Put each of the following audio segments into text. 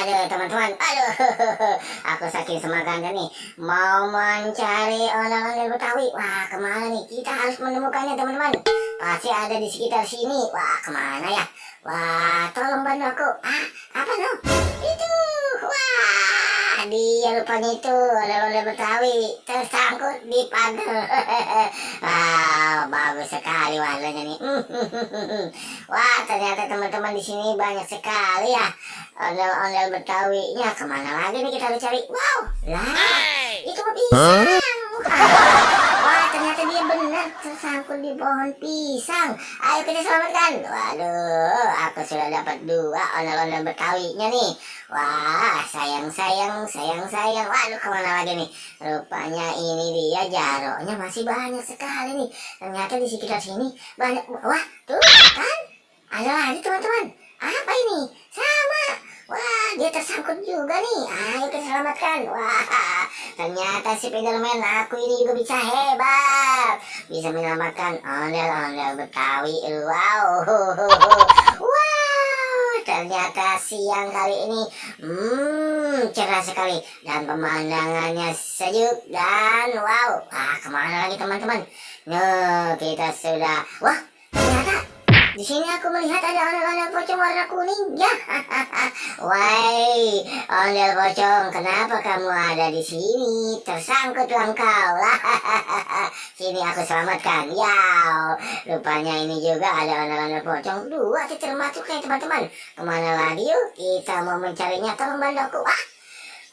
Aduh teman-teman, aduh, aku saking semangatnya nih mau mencari ondel-ondel Betawi. Wah, kemana nih? Kita harus menemukannya teman-teman. Pasti ada di sekitar sini. Wah, kemana ya? Wah, tolong bantu aku. Ah, apa tuh? Itu, wah, dia rupanya itu ondel-ondel Betawi tersangkut di pagar. Wah, bagus sekali warnanya nih. Wah, ternyata teman-teman di sini banyak sekali ya ondel-ondel Betawinya. Kemana lagi nih kita harus cari? Wow, lah, itu mah pisang. Wah, ternyata dia benar tersangkut di pohon pisang. Ayo kita selamatkan. Waduh, aku sudah dapat 2 ondel-ondel Betawinya nih. Wah, sayang. Waduh, kemana lagi nih? Rupanya ini dia jaroknya masih banyak sekali nih. Ternyata di sekitar sini banyak. Wah, tuh kan? Ada lagi teman-teman. Apa ini? Sama. Wah, dia tersangkut juga nih. Ayo kita selamatkan. Wah, ternyata si Spiderman aku ini juga bisa hebat. Bisa menyelamatkan ondel-ondel Betawi. Wow. Wow, ternyata siang kali ini cerah sekali dan pemandangannya sejuk dan wow. Ah, kemana lagi teman-teman? Nah, kita sudah. Wah, ternyata di sini aku melihat ada ondel-ondel pocong warna kuning. Ya, woi, ondel pocong, kenapa kamu ada di sini? Tersangkutlah engkau. Sini aku selamatkan. Ya, rupanya ini juga ada ondel-ondel pocong 2 termasuk ya teman-teman. Kemana lagi yuk? Kita mau mencarinya. Tolong bantu aku.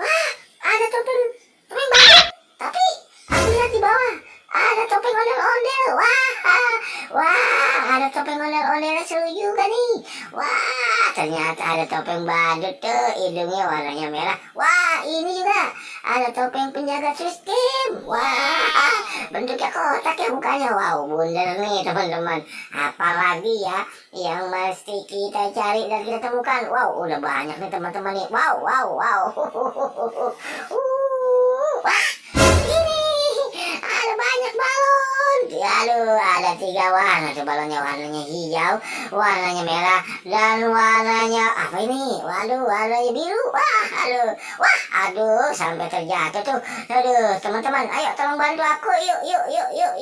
Wah, ada topeng badut. Tapi aku lihat di bawah ada topeng ondel-ondel. Wah, ada topeng ondel-ondel seru juga nih. Wah, ternyata ada topeng badut tuh, hidungnya warnanya merah. Wah, ini juga ada topeng penjaga sistem. Wah, bentuknya kotak ya mukanya. Wow, bundar nih teman-teman. Apalagi ya yang mesti kita cari dan kita temukan. Wow, udah banyak nih teman-teman nih. Wow. Wah, ini ada banyak balon. Aduh, ada 3 warna tuh balonnya. Warnanya hijau, warnanya merah, dan warnanya apa ini? Waduh, warnanya biru. Aduh, sampai terjatuh tuh. Aduh, teman-teman, ayo tolong bantu aku. Yuk.